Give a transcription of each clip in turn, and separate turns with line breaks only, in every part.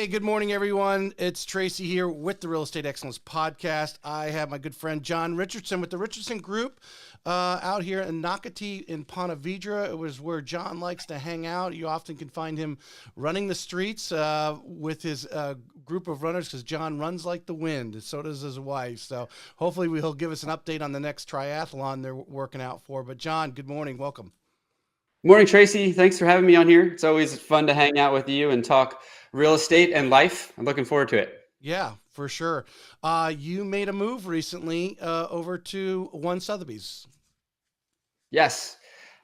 Hey, good morning, everyone. It's Tracy here with the Real Estate Excellence Podcast. I have my good friend John Richardson with the Richardson Group out here in Nocatee in Ponte Vedra. It was where John likes to hang out. You often can find him running the streets with his group of runners because John runs like the wind. So does his wife. So hopefully he'll give us an update on the next triathlon they're working out for. But John, good morning. Welcome.
Morning, Tracy. Thanks for having me on here. It's always fun to hang out with you and talk real estate and life. I'm looking forward to it.
Yeah, for sure. You made a move recently over to One Sotheby's.
Yes,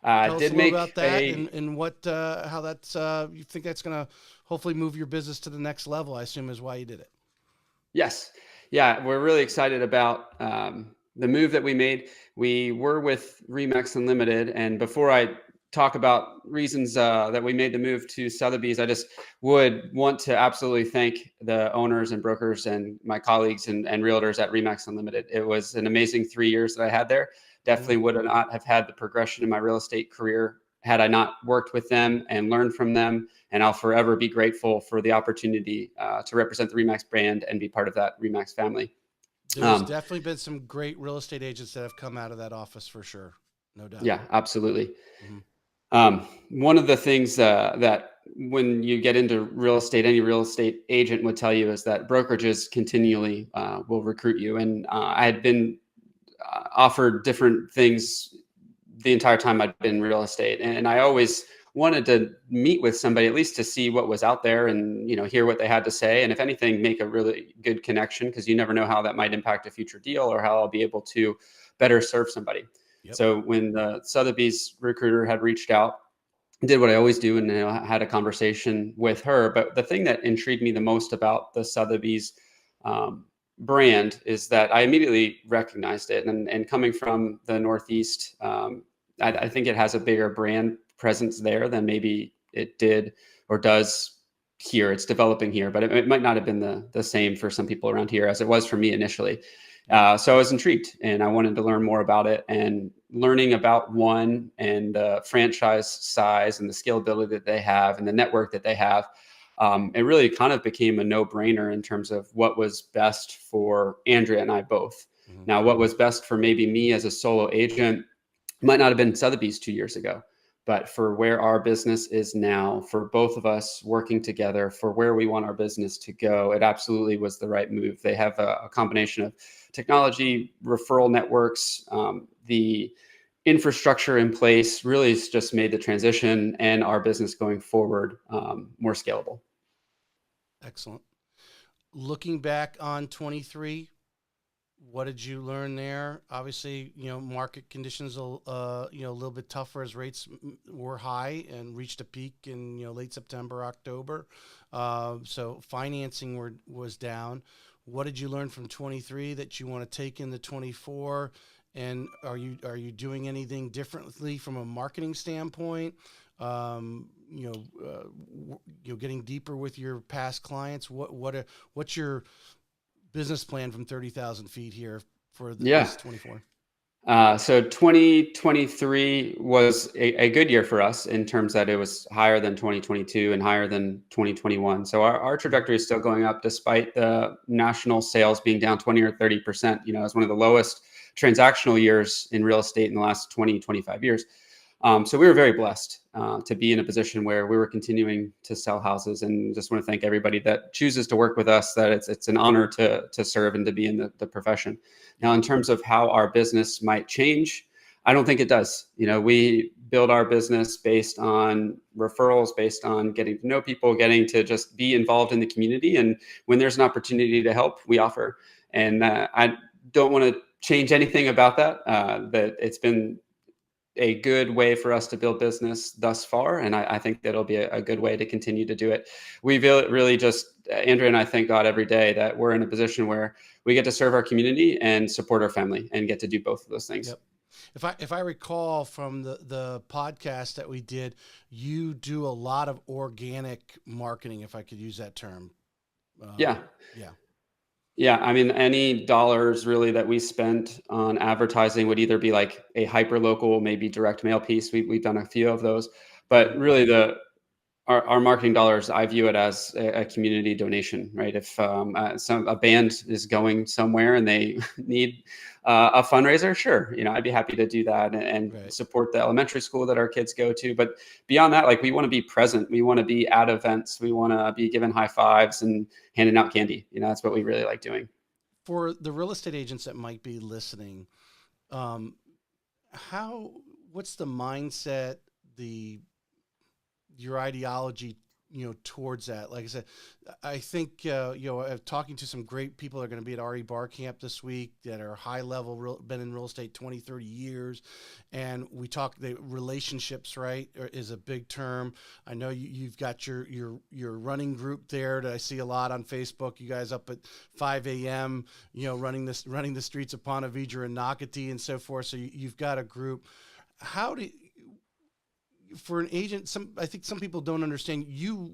Tell us a
did
little about
make
that
a
and what how that's you think that's going to hopefully move your business to the next level. I assume is why you did it.
yes. Yeah, we're really excited about the move that we made. We were with Remax Unlimited, and before I talk about reasons that we made the move to Sotheby's, I just would want to absolutely thank the owners and brokers and my colleagues and realtors at Remax Unlimited. It was an amazing 3 years that I had there.
Mm,
Definitely would not have had the progression in my real estate career had I not worked with them and learned from them. And I'll forever be grateful for the opportunity to represent the Remax brand and be part of that Remax family.
There's
Um,
definitely been some great real estate agents that have come out of that office for sure, no doubt.
yeah, absolutely.
Hmm.
One of the things that when you get into real estate, any real estate agent would tell you is that brokerages continually will recruit you. And I had been offered different things the entire time I'd been in real estate. And I always wanted to meet with somebody at least to see what was out there and, hear what they had to say. And if anything, make a really good connection because you never know how that might impact a future deal or how I'll be able to better serve somebody.
Yep.
So when the Sotheby's recruiter had reached out, did what I always do and had a conversation with her. But the thing that intrigued me the most about the Sotheby's um, brand is that I immediately recognized it. And coming from the Northeast, I think it has a bigger brand presence there than maybe it did or does here. It's developing here, but it might not have been the same for some people around here as it was for me initially.
Yep.
So I was intrigued and I wanted to learn more about it, and learning about One and the franchise size and the scalability that they have and the network that they have. It really kind of became a no-brainer in terms of what was best for Andrea and I both.
Hmm.
Now, what was best for maybe me as a solo agent might not have been Sotheby's 2 years ago, but for where our business is now, for both of us working together, for where we want our business to go, it absolutely was the right move. They have a combination of technology, referral networks, the infrastructure in place really has just made the transition and our business going forward more scalable.
Excellent. Looking back on 23, what did you learn there? Obviously, market conditions, a little bit tougher as rates were high and reached a peak in, late September, October. So financing was down. What did you learn from 23 that you want to take into 24? And are you doing anything differently from a marketing standpoint? Getting deeper with your past clients. What's your business plan from 30,000 feet here for
Yeah.
this 24?
So 2023 was a good year for us in terms that it was higher than 2022 and higher than 2021. So our trajectory is still going up despite the national sales being down 20 or 30%. It's one of the lowest transactional years in real estate in the last 20, 25 years. So we were very blessed to be in a position where we were continuing to sell houses, and just want to thank everybody that chooses to work with us. That it's an honor to serve and to be in the profession. Now, in terms of how our business might change, I don't think it does. We build our business based on referrals, based on getting to know people, getting to just be involved in the community, and when there's an opportunity to help, we offer. And I don't want to change anything about that. That it's been a good way for us to build business thus far. And I think that'll be a good way to continue to do it. We really just, Andrea and I thank God every day that we're in a position where we get to serve our community and support our family and get to do both of those things.
Yep. If I recall from the podcast that we did, you do a lot of organic marketing, if I could use that term.
Yeah.
Yeah.
Yeah, I mean, any dollars really that we spent on advertising would either be like a hyper local, maybe direct mail piece. We've done a few of those, but really our marketing dollars, I view it as a community donation, right? If a band is going somewhere and they need a fundraiser, sure, I'd be happy to do that and
Right.
support the elementary school that our kids go to. But beyond that, like, we want to be present. We want to be at events. We want to be giving high fives and handing out candy. That's what we really like doing.
For the real estate agents that might be listening, um, how what's the mindset, the your ideology, towards that? Like I said, I think talking to some great people that are going to be at RE Bar Camp this week that are high level, been in real estate 20, 30 years, and we talk the relationships, right, is a big term. I know you've got your running group there that I see a lot on Facebook. You guys up at 5 a.m. Running the streets of Ponte Vedra and Nocatee and so forth. So you've got a group. How do For an agent, I think some people don't understand.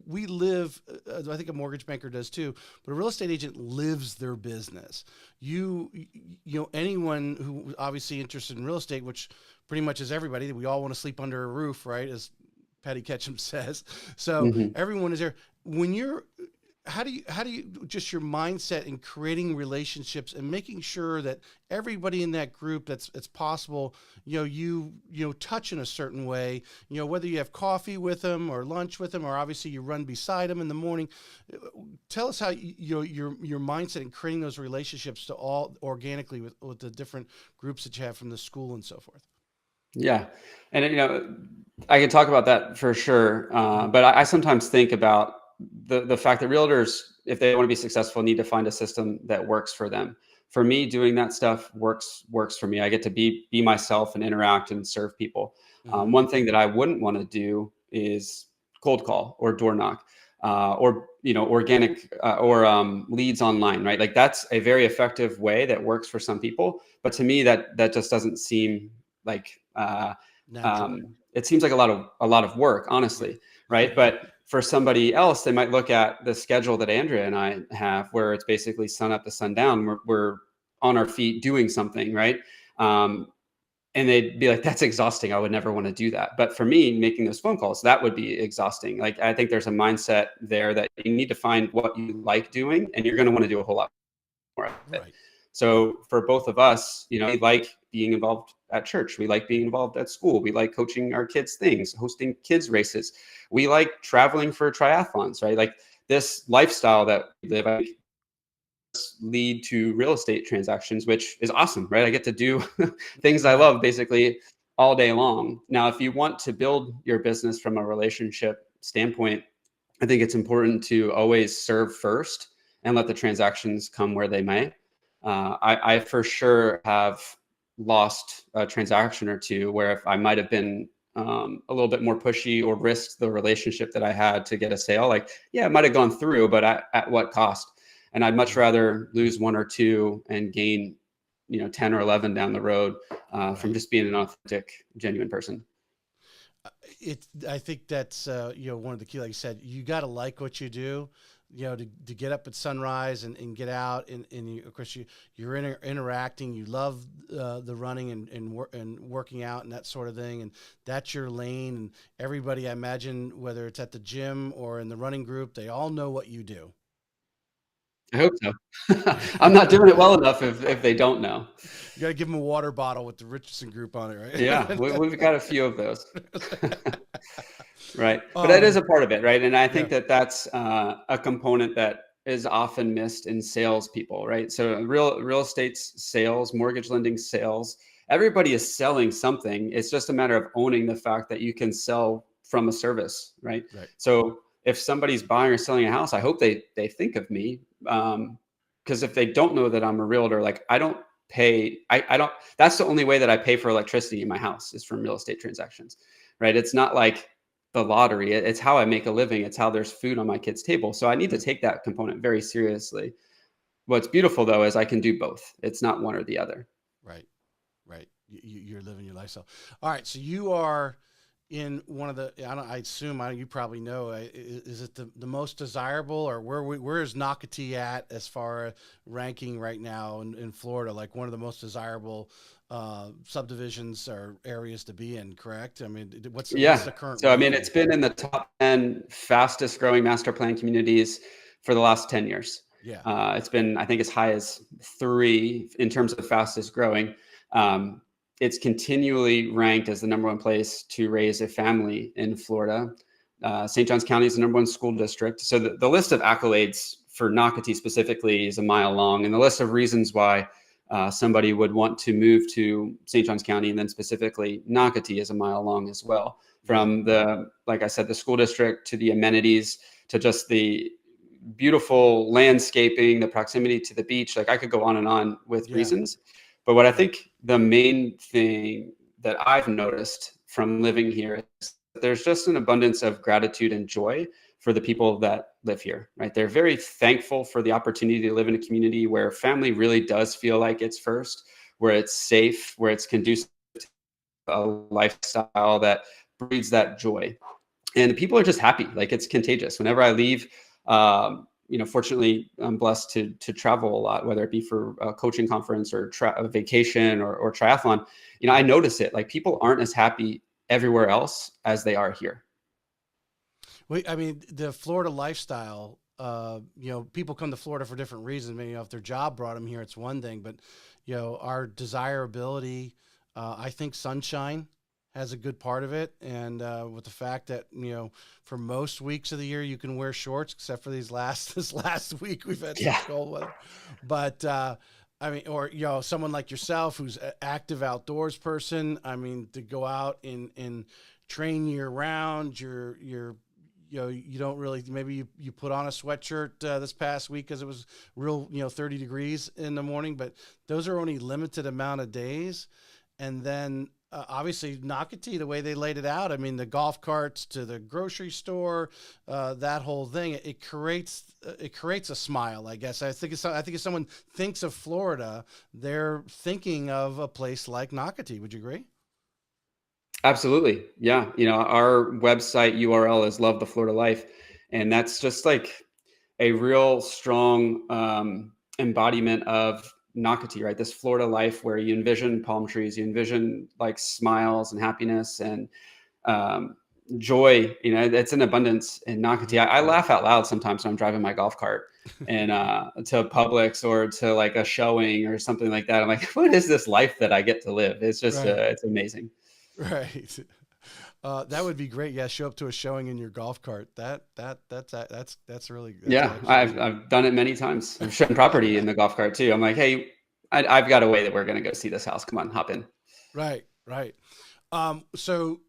We live. I think a mortgage banker does too, but a real estate agent lives their business. Anyone who obviously interested in real estate, which pretty much is everybody. We all want to sleep under a roof, right? As Patty Ketchum says. So everyone is there. When you're how do you just your mindset in creating relationships and making sure that everybody in that group that's possible, you touch in a certain way, whether you have coffee with them or lunch with them, or obviously you run beside them in the morning. Tell us how your mindset in creating those relationships to all organically with the different groups that you have from the school and so forth.
Yeah. And, I can talk about that for sure. But I sometimes think about the fact that realtors, if they want to be successful, need to find a system that works for them. For me, doing that stuff works for me. I get to be myself and interact and serve people. One thing that I wouldn't want to do is cold call or door knock, or organic or leads online, right? Like, that's a very effective way that works for some people, but to me, that just doesn't seem like it seems like a lot of work, honestly, right? But for somebody else, they might look at the schedule that Andrea and I have, where it's basically sun up to sundown. We're on our feet doing something, right? And they'd be like, "That's exhausting. I would never want to do that." But for me, making those phone calls, that would be exhausting. Like, I think there's a mindset there that you need to find what you like doing, and you're going to want to do a whole lot more of it.
Right.
So for both of us, we like being involved at church. We like being involved at school. We like coaching our kids' things, hosting kids' races. We like traveling for triathlons, right? Like, this lifestyle that we live, I think, lead to real estate transactions, which is awesome, right? I get to do things I love basically all day long. Now, if you want to build your business from a relationship standpoint, I think it's important to always serve first and let the transactions come where they may. I for sure have lost a transaction or two where if I might have been a little bit more pushy or risked the relationship that I had to get a sale, like, yeah, it might have gone through, but at what cost? And I'd much rather lose one or two and gain, 10 or 11 down the road from just being an authentic, genuine person.
I think that's one of the key. Like you said, you got to like what you do, to get up at sunrise and get out and of course you're interacting. You love the running and working out and that sort of thing, and that's your lane. And everybody, I imagine, whether it's at the gym or in the running group, they all know what you do.
I hope so. I'm not doing it well enough if they don't know.
You got to give them a water bottle with the Richardson Group on it, right?
Yeah, we've got a few of those. Right. But that is a part of it, right? And I think that's a component that is often missed in salespeople, right? So real estate sales, mortgage lending sales, everybody is selling something. It's just a matter of owning the fact that you can sell from a service, right? So if somebody's buying or selling a house, I hope they think of me. Because if they don't know that I'm a realtor, like, I don't pay, I don't, that's the only way that I pay for electricity in my house is from real estate transactions, right? It's not like the lottery. It's how I make a living. It's how there's food on my kids' table. So I need to take that component very seriously. What's beautiful, though, is I can do both. It's not one or the other.
Right. You're living your lifestyle. All right. So you are in one of the, I assume you probably know, is it the most desirable, or where is Nocatee at as far as ranking right now in Florida, like one of the most desirable subdivisions or areas to be in, correct? I mean, what's
Yeah.
the current
So, I mean,
ranking?
it's been in the top 10 fastest growing master plan communities for the last 10 years.
Yeah.
It's been, I think, as high as 3 in terms of fastest growing. Um, it's continually ranked as the number one place to raise a family in Florida. St. Johns County is the number one school district. So the list of accolades for Nocatee specifically is a mile long, and the list of reasons why somebody would want to move to St. Johns County and then specifically Nocatee is a mile long as well.
Yeah.
From the, like I said, the school district to the amenities to just the beautiful landscaping, the proximity to the beach. Like I could go on and on with
Yeah.
reasons. But what I
Right.
think the main thing that I've noticed from living here is that there's just an abundance of gratitude and joy for the people that live here, right? They're very thankful for the opportunity to live in a community where family really does feel like it's first, where it's safe, where it's conducive to a lifestyle that breeds that joy. And the people are just happy. Like it's contagious. Whenever I leave, fortunately, I'm blessed to travel a lot, whether it be for a coaching conference or a vacation or triathlon. I notice it. Like people aren't as happy everywhere else as they are here.
I mean, the Florida lifestyle, people come to Florida for different reasons. Maybe if their job brought them here, it's one thing, but our desirability, I think sunshine has a good part of it. And with the fact that, for most weeks of the year, you can wear shorts, except for this last week, we've had some
Yeah.
cold weather. But, I mean, or, someone like yourself who's an active outdoors person, I mean, to go out and train year round, you don't really, maybe you put on a sweatshirt this past week because it was real 30 degrees in the morning, but those are only limited amount of days. And then obviously Nocatee, the way they laid it out, I mean, the golf carts to the grocery store, that whole thing, it creates a smile, I guess. I think if someone thinks of Florida, they're thinking of a place like Nocatee. Would you agree?
Absolutely. Yeah. Our website URL is Love the Florida Life. And that's just like a real strong embodiment of Nocatee, right? This Florida life where you envision palm trees, you envision like smiles and happiness and joy. It's an abundance in Nocatee. I laugh out loud sometimes when I'm driving my golf cart and to Publix or to like a showing or something like that. I'm like, what is this life that I get to live? It's just,
Right.
it's amazing.
Right. That would be great. Yeah, show up to a showing in your golf cart. That's really that's
Yeah,
actually
I've done it many times. I've shown property in the golf cart too. I'm like, hey, I've got a way that we're gonna go see this house. Come on, hop in.
right, right. So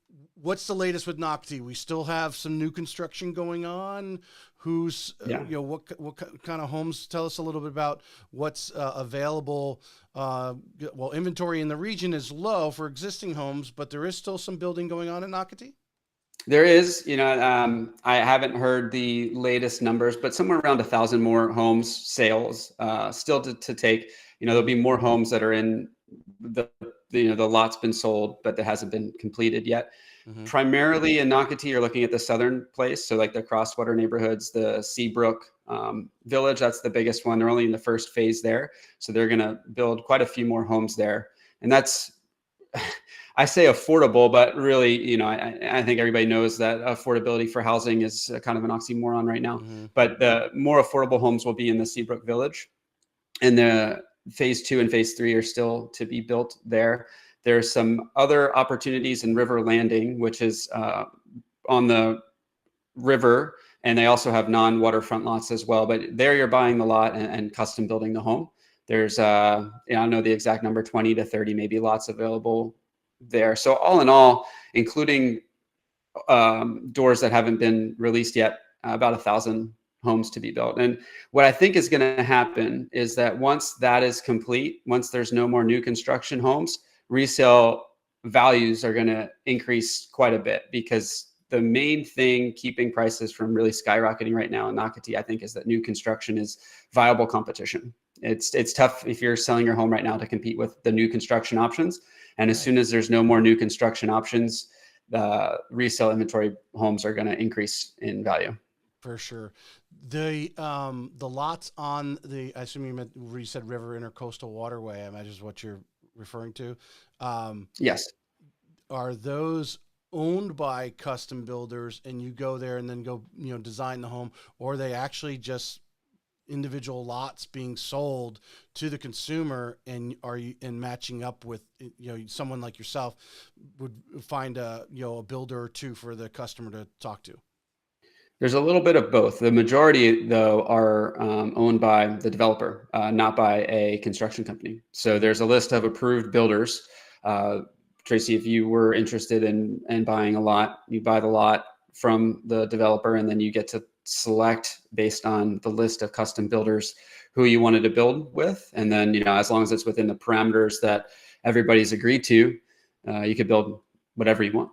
what's the latest with Nocti? We still have some new construction going on. Who's
Yeah.
what kind of homes? Tell us a little bit about what's available. Well, inventory in the region is low for existing homes, but there is still some building going on in Nocatee.
There is, I haven't heard the latest numbers, but somewhere around 1,000 more homes sales still to take. There'll be more homes that are in the lot's been sold, but that hasn't been completed yet.
Mm-hmm.
Primarily in Nocatee, you're looking at the southern place, so like the Crosswater neighborhoods, the Seabrook Village. That's the biggest one. They're only in the first phase there, so they're going to build quite a few more homes there, and that's. I say affordable, but really, I think everybody knows that affordability for housing is kind of an oxymoron right now.
Mm-hmm.
But the more affordable homes will be in the Seabrook Village, and the phase 2 and phase 3 are still to be built there. There's some other opportunities in River Landing, which is on the river, and they also have non-waterfront lots as well. But there, you're buying the lot and custom building the home. There's, I don't know the exact number, 20 to 30 maybe lots available there. So all in all, including doors that haven't been released yet, about 1,000 homes to be built. And what I think is going to happen is that once that is complete, once there's no more new construction homes, resale values are going to increase quite a bit, because the main thing keeping prices from really skyrocketing right now in Nocatee, I think, is that new construction is viable competition. It's tough if you're selling your home right now to compete with the new construction options. And as soon as there's no more new construction options, resale inventory homes are going to increase in value.
For sure. The lots on the, I assume you meant where you said river intercoastal waterway, I imagine is what you're referring to. Um,
Yes.
are those owned by custom builders and you go there and then go, design the home, or are they actually just individual lots being sold to the consumer, and are you and matching up with, someone like yourself would find a builder or two for the customer to talk to?
There's a little bit of both. The majority, though, are owned by the developer, not by a construction company. So there's a list of approved builders. Uh, Tracy, if you were interested in buying a lot, you buy the lot from the developer, and then you get to select based on the list of custom builders who you wanted to build with. And then, as long as it's within the parameters that everybody's agreed to, you could build whatever you want.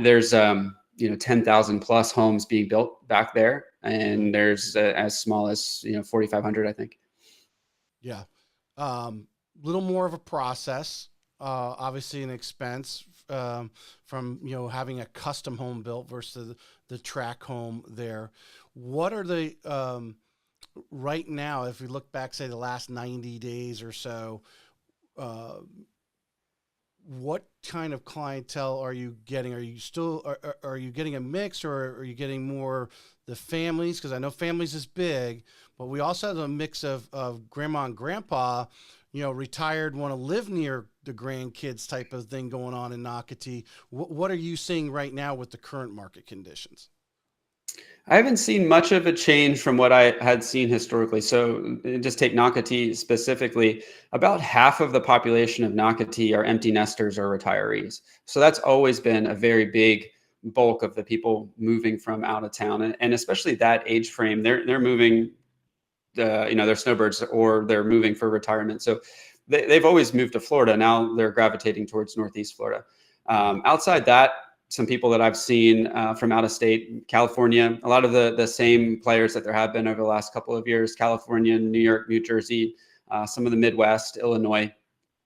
There's 10,000 plus homes being built back there, and there's as small as 4,500, I think.
Yeah. Little more of a process, obviously an expense, from, having a custom home built versus the track home there. What are the, right now, if we look back, say the last 90 days or so, uh, what kind of clientele are you getting? Are you still, are you getting a mix, or are you getting more the families? Because I know families is big, but we also have a mix of grandma and grandpa, retired, want to live near the grandkids type of thing going on in Nocatee. What are you seeing right now with the current market conditions?
I haven't seen much of a change from what I had seen historically. So just take Nocatee specifically, about half of the population of Nocatee are empty nesters or retirees. So that's always been a very big bulk of the people moving from out of town, and especially that age frame. They're moving, they're snowbirds, or they're moving for retirement. So they've always moved to Florida. Now they're gravitating towards Northeast Florida. Outside that, some people that I've seen from out of state, California, a lot of the same players that there have been over the last couple of years: California, New York, New Jersey, some of the Midwest, Illinois.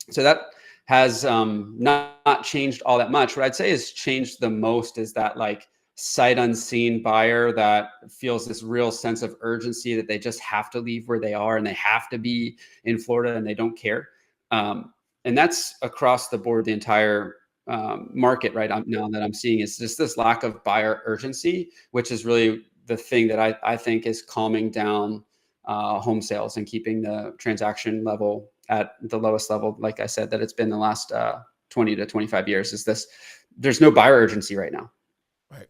So that has not changed all that much. What I'd say has changed the most is that, like, sight unseen buyer that feels this real sense of urgency that they just have to leave where they are and they have to be in Florida and they don't care. And that's across the board, the entire market right now that I'm seeing is just this lack of buyer urgency, which is really the thing that I think is calming down home sales and keeping the transaction level at the lowest level, like I said, that it's been the last 20 to 25 years. Is this, there's no buyer urgency right now.
Right.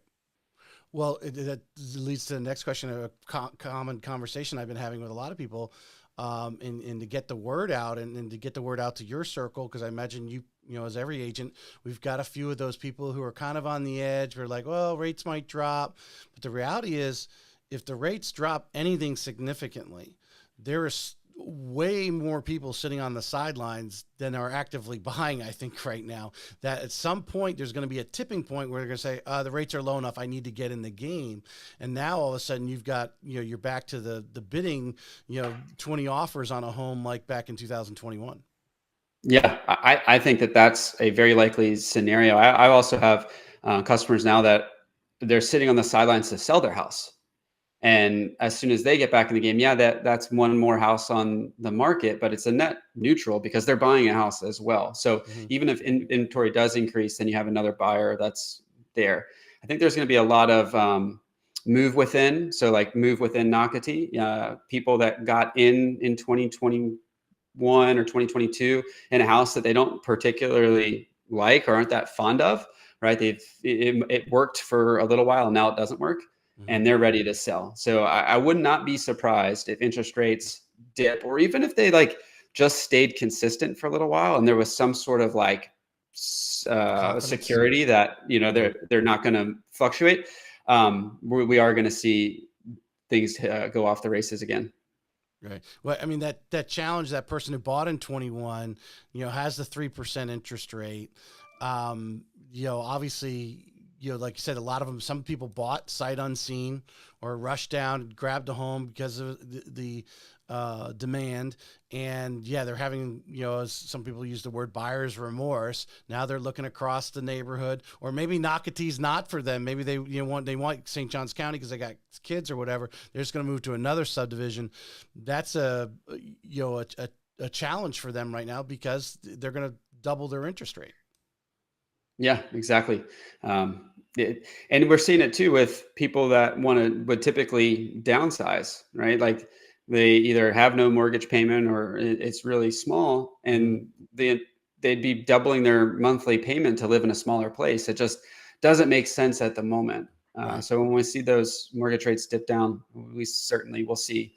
Well, that leads to the next question, a common conversation I've been having with a lot of people, and to get the word out, and to get the word out to your circle, because I imagine as every agent, we've got a few of those people who are kind of on the edge. We're like, well, rates might drop. But the reality is, if the rates drop anything significantly, there is way more people sitting on the sidelines than are actively buying, I think, right now. That at some point there's going to be a tipping point where they're going to say, the rates are low enough, I need to get in the game. And now all of a sudden you've got, you're back to the bidding, 20 offers on a home like back in 2021.
Yeah, I think that that's a very likely scenario. I also have customers now that they're sitting on the sidelines to sell their house. And as soon as they get back in the game, yeah, that's one more house on the market, but it's a net neutral because they're buying a house as well. So
Mm-hmm.
even if inventory does increase, then you have another buyer that's there. I think there's going to be a lot of move within. So like move within Nocatee, people that got in 2021 or 2022 in a house that they don't particularly like or aren't that fond of, right? It worked for a little while and now it doesn't work,
Mm-hmm.
and they're ready to sell. So I would not be surprised if interest rates dip, or even if they like just stayed consistent for a little while and there was some sort of like
Confidence.
security that
Mm-hmm.
they're not going to fluctuate. We are going to see things go off the races again.
Right. Well, I mean, that challenge, that person who bought in 21, has the 3% interest rate. Obviously like you said, a lot of them, some people bought sight unseen or rushed down, grabbed a home because of the demand. And yeah, they're having, as some people use the word buyer's remorse. Now they're looking across the neighborhood, or maybe Nocatee's not for them. Maybe they, want St. Johns County because they got kids or whatever. They're just going to move to another subdivision. That's a challenge for them right now because they're going to double their interest rate.
Yeah, exactly. And we're seeing it too with people that would typically downsize, right? Like they either have no mortgage payment or it's really small, and they'd be doubling their monthly payment to live in a smaller place. It just doesn't make sense at the moment.
Right.
So when we see those mortgage rates dip down, we certainly will see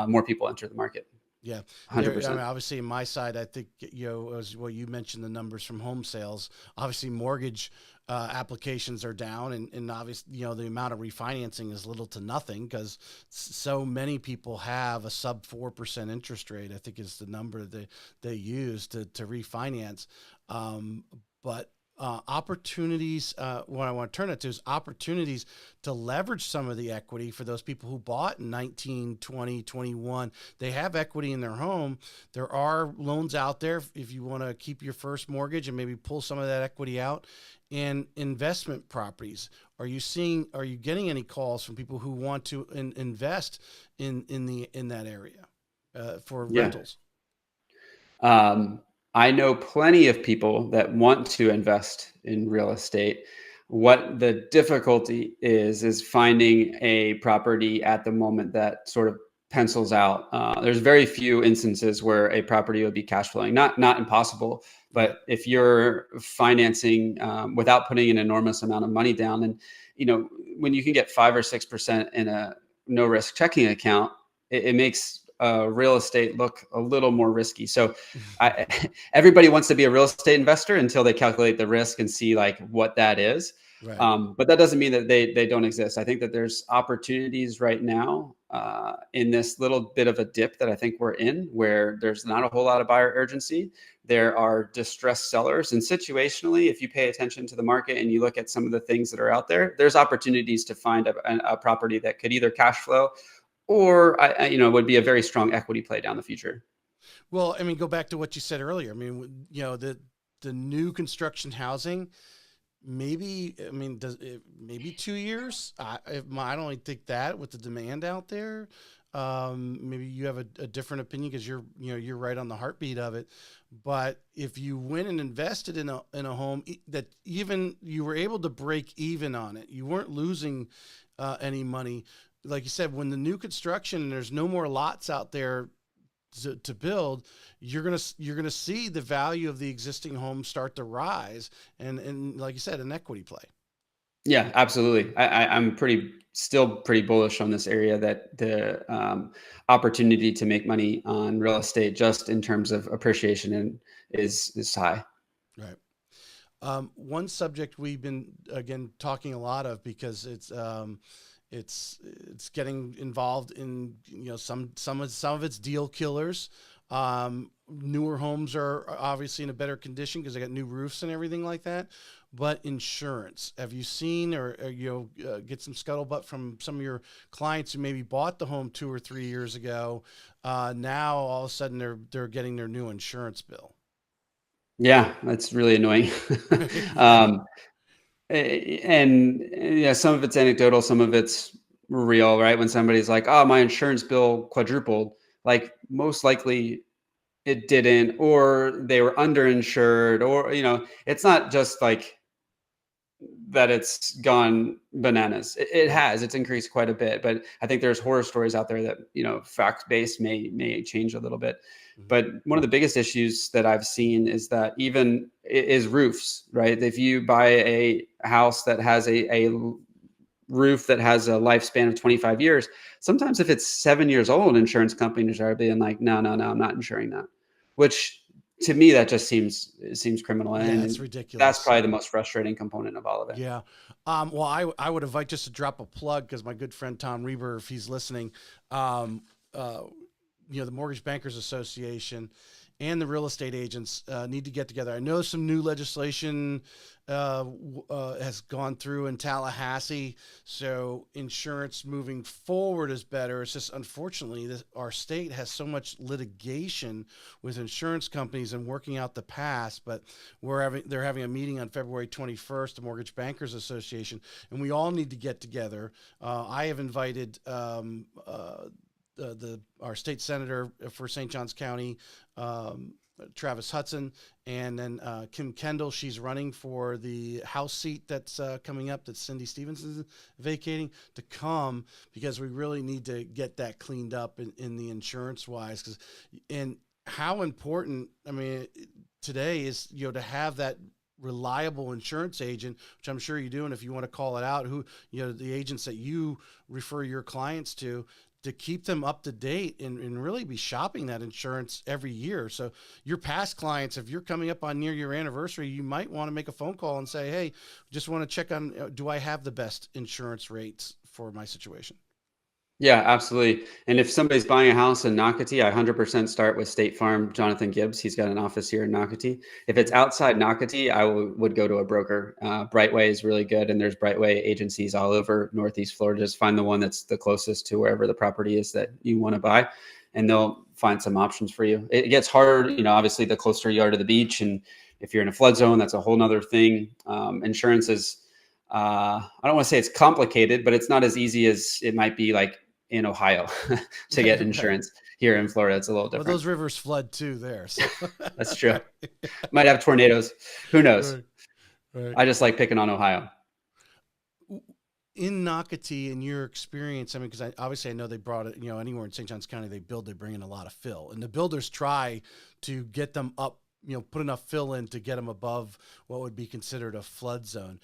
more people enter the market.
Yeah,
100%.
I mean, obviously, in my side, I think as well. You mentioned the numbers from home sales. Obviously, mortgage applications are down, and obviously, the amount of refinancing is little to nothing because so many people have a sub 4% interest rate. I think is the number they use to refinance. But opportunities, what I want to turn it to is opportunities to leverage some of the equity for those people who bought in 19, 20, 21. They have equity in their home. There are loans out there if you want to keep your first mortgage and maybe pull some of that equity out. And investment properties. Are you getting any calls from people who want to invest in that area for rentals?
I know plenty of people that want to invest in real estate. What the difficulty is finding a property at the moment that sort of pencils out. There's very few instances where a property would be cash flowing. Not impossible, but if you're financing without putting an enormous amount of money down, and when you can get 5 or 6% in a no risk checking account, it makes real estate look a little more risky. So everybody wants to be a real estate investor until they calculate the risk and see like what that is.
Right.
But that doesn't mean that they don't exist. I think that there's opportunities right now in this little bit of a dip that I think we're in, where there's not a whole lot of buyer urgency. There are distressed sellers, and situationally, if you pay attention to the market and you look at some of the things that are out there, there's opportunities to find a property that could either cash flow or would be a very strong equity play down the future.
Well, I mean, go back to what you said earlier. I mean, the new construction housing, maybe 2 years. I don't really think that with the demand out there. Maybe you have a different opinion because you're right on the heartbeat of it. But if you went and invested in a home that even you were able to break even on it, you weren't losing any money. Like you said, when the new construction and there's no more lots out there to build, you're gonna see the value of the existing home start to rise, and like you said, an equity play.
Yeah, absolutely. I'm still pretty bullish on this area, that the opportunity to make money on real estate just in terms of appreciation is high.
Right. One subject we've been again talking a lot of because it's getting involved in some of its deal killers. Newer homes are obviously in a better condition because they got new roofs and everything like that. But insurance, have you seen or get some scuttlebutt from some of your clients who maybe bought the home 2 or 3 years ago? Now all of a sudden they're getting their new insurance bill.
Yeah, that's really annoying. And yeah, some of it's anecdotal, some of it's real, right? When somebody's like, "Oh, my insurance bill quadrupled," like most likely it didn't, or they were underinsured, or it's not just like that it's gone bananas. It has. It's increased quite a bit, but I think there's horror stories out there that fact-based may change a little bit. But one of the biggest issues that I've seen is that even is roofs, right? If you buy a house that has a roof that has a lifespan of 25 years, sometimes if it's 7 years old, insurance companies are being like, no, I'm not insuring that, which to me, that just seems criminal.
Yeah,
and
it's ridiculous.
That's probably the most frustrating component of all of it.
Yeah. Well, I would invite just to drop a plug because my good friend Tom Reber, if he's listening, the Mortgage Bankers Association and the real estate agents need to get together. I know some new legislation has gone through in Tallahassee, so insurance moving forward is better. It's just unfortunately our state has so much litigation with insurance companies and working out the past. But they're having a meeting on February 21st, the Mortgage Bankers Association, and we all need to get together. I have invited our state senator for St. Johns County, Travis Hudson, and then Kim Kendall. She's running for the House seat that's coming up that Cindy Stevens is vacating, to come, because we really need to get that cleaned up in the insurance wise. And how important, I mean, today is, to have that reliable insurance agent, which I'm sure you do. And if you want to call it out, who, the agents that you refer your clients to keep them up to date and really be shopping that insurance every year. So your past clients, if you're coming up on near your anniversary, you might want to make a phone call and say, hey, just want to check on, do I have the best insurance rates for my situation?
Yeah, absolutely. And if somebody's buying a house in Nocatee, I 100% start with State Farm, Jonathan Gibbs. He's got an office here in Nocatee. If it's outside Nocatee, I would go to a broker. Brightway is really good, and there's Brightway agencies all over Northeast Florida. Just find the one that's the closest to wherever the property is that you want to buy, and they'll find some options for you. It gets harder, obviously the closer you are to the beach, and if you're in a flood zone, that's a whole nother thing. Insurance is, I don't want to say it's complicated, but it's not as easy as it might be like in Ohio to get insurance. Here in Florida, it's a little different.
Well, those rivers flood too there. So.
That's true. Might have tornadoes. Who knows?
Right.
I just like picking on Ohio.
In Nocatee, in your experience, I mean, because obviously I know they brought it, anywhere in St. Johns County they bring in a lot of fill, and the builders try to get them up, put enough fill in to get them above what would be considered a flood zone.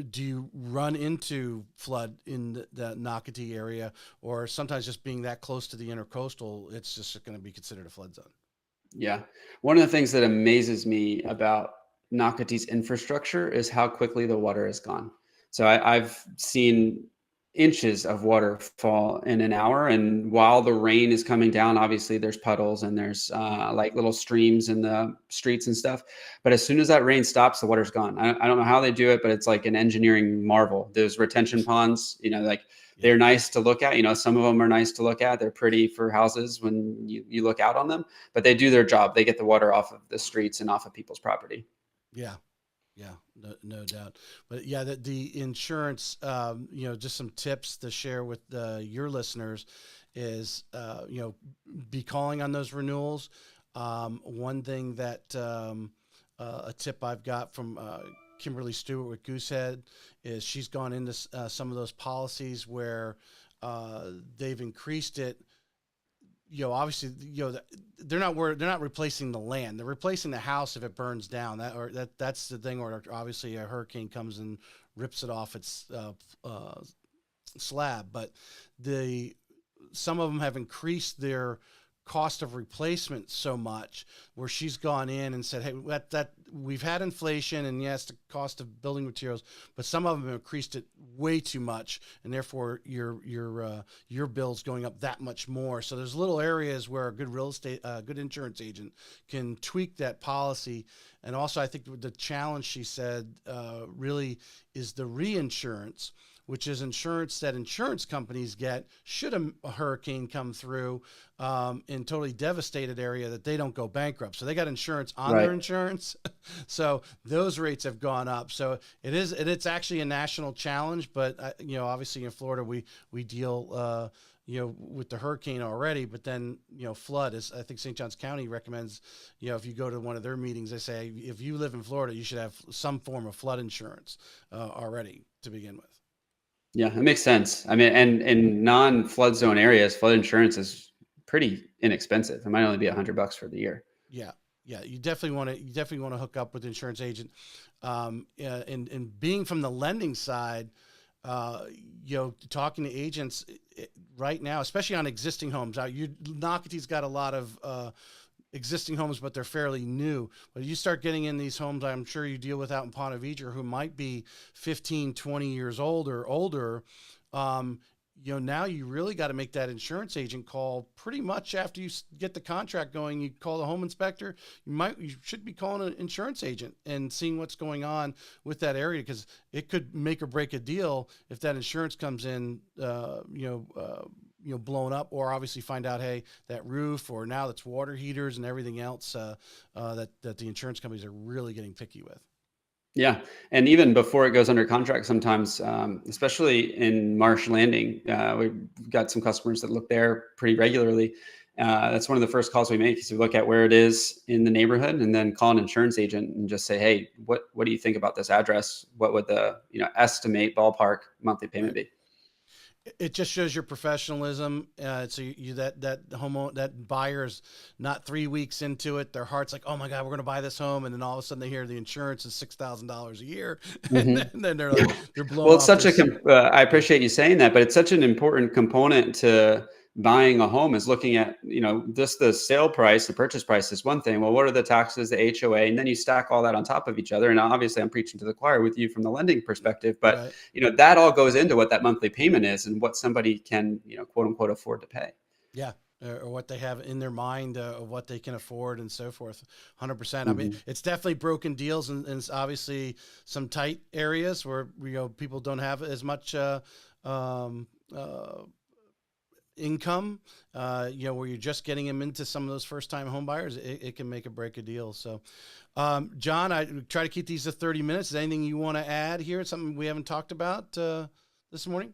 Do you run into flood in the Nocatee area, or sometimes just being that close to the intercoastal, it's just going to be considered a flood zone?
Yeah. One of the things that amazes me about Nocatee's infrastructure is how quickly the water is gone. So I've seen inches of water fall in an hour, and while the rain is coming down, obviously there's puddles and there's like little streams in the streets and stuff, but as soon as that rain stops, the water's gone. I don't know how they do it, but it's like an engineering marvel. Those retention ponds, they're nice to look at. Some of them are nice to look at. They're pretty for houses when you look out on them, but they do their job. They get the water off of the streets and off of people's property.
Yeah, no doubt. But yeah, the insurance, just some tips to share with your listeners is, be calling on those renewals. One thing that a tip I've got from Kimberly Stewart with Goosehead is she's gone into some of those policies where they've increased it. Obviously, they're not replacing the land. They're replacing the house if it burns down. That's the thing. Or obviously, a hurricane comes and rips it off its slab. But some of them have increased their cost of replacement so much, where she's gone in and said, hey, that we've had inflation, and yes, the cost of building materials, but some of them have increased it way too much, and therefore your bill's going up that much more. So there's little areas where a good insurance agent can tweak that policy. And also, I think the challenge, she said, really is the reinsurance, which is insurance that insurance companies get should a hurricane come through in totally devastated area, that they don't go bankrupt. So they got insurance on their insurance. So those rates have gone up. So it's actually a national challenge, but obviously in Florida, we deal, with the hurricane already, but then, flood is, I think St. Johns County recommends, if you go to one of their meetings, they say, if you live in Florida, you should have some form of flood insurance already to begin with.
Yeah, it makes sense. I mean, and in non-flood zone areas, flood insurance is pretty inexpensive. It might only be $100 for the year.
Yeah. You definitely want to hook up with an insurance agent. And being from the lending side, talking to agents right now, especially on existing homes. Nocatee's got a lot of existing homes, but they're fairly new. But you start getting in these homes, I'm sure you deal with out in Ponte Vedra, who might be 15, 20 years old or older. now you really got to make that insurance agent call pretty much after you get the contract going. You call the home inspector. You should be calling an insurance agent and seeing what's going on with that area, because it could make or break a deal if that insurance comes in, blown up, or obviously find out, hey, that roof, or now that's water heaters and everything else that the insurance companies are really getting picky with.
Yeah, and even before it goes under contract, sometimes, especially in Marsh Landing, we've got some customers that look there pretty regularly. That's one of the first calls we make, is we look at where it is in the neighborhood, and then call an insurance agent and just say, "Hey, what do you think about this address? What would the estimate ballpark monthly payment be?"
It just shows your professionalism. So that buyer's not 3 weeks into it. Their heart's like, oh my God, we're going to buy this home. And then all of a sudden they hear the insurance is $6,000 a year.
Mhm.
And then they're like, they're blown
Well, it's
off.
such I appreciate you saying that, but it's such an important component to buying a home, is looking at, just the sale price, the purchase price is one thing. Well, what are the taxes, the HOA, and then you stack all that on top of each other. And obviously I'm preaching to the choir with you from the lending perspective, but
Right.
that all goes into what that monthly payment is and what somebody can, quote unquote, afford to pay.
Yeah. Or what they have in their mind of what they can afford and so forth. 100%. I mean,
Mhm.
it's definitely broken deals, and obviously some tight areas where, people don't have as much, um, income, where you're just getting them into some of those first time home buyers. It can make or break a deal. So, John, I try to keep these to 30 minutes. Is there anything you want to add here? Something we haven't talked about this morning?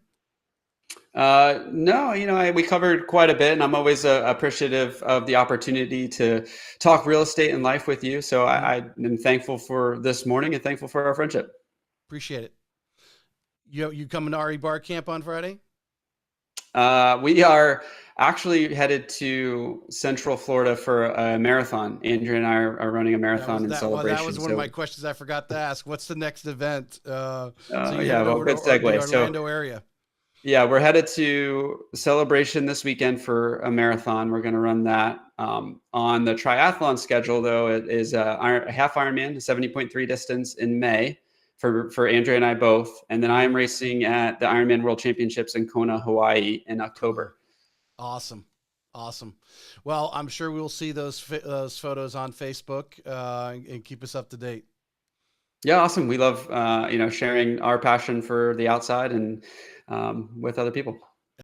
No, we covered quite a bit, and I'm always appreciative of the opportunity to talk real estate and life with you. So
Mhm.
I am thankful for this morning and thankful for our friendship.
Appreciate it. You coming to RE Bar Camp on Friday?
We are actually headed to Central Florida for a marathon. Andrea and I are running a marathon in
That
celebration.
was one of my
So,
questions I forgot to ask. What's the next event? So you
yeah,
headed
well,
over
good
to the
segue. So,
Orlando area.
yeah, we're headed to Celebration this weekend for a marathon. We're going to run that. On the triathlon schedule, though, it is a half Ironman, a 70.3 distance in May for Andrea and I both. And then I am racing at the Ironman World Championships in Kona, Hawaii in
Cool.
October.
Awesome. Awesome. Well, I'm sure we'll see those photos on Facebook and keep us up to date.
Yeah, awesome. We love, sharing our passion for the outside and with other people.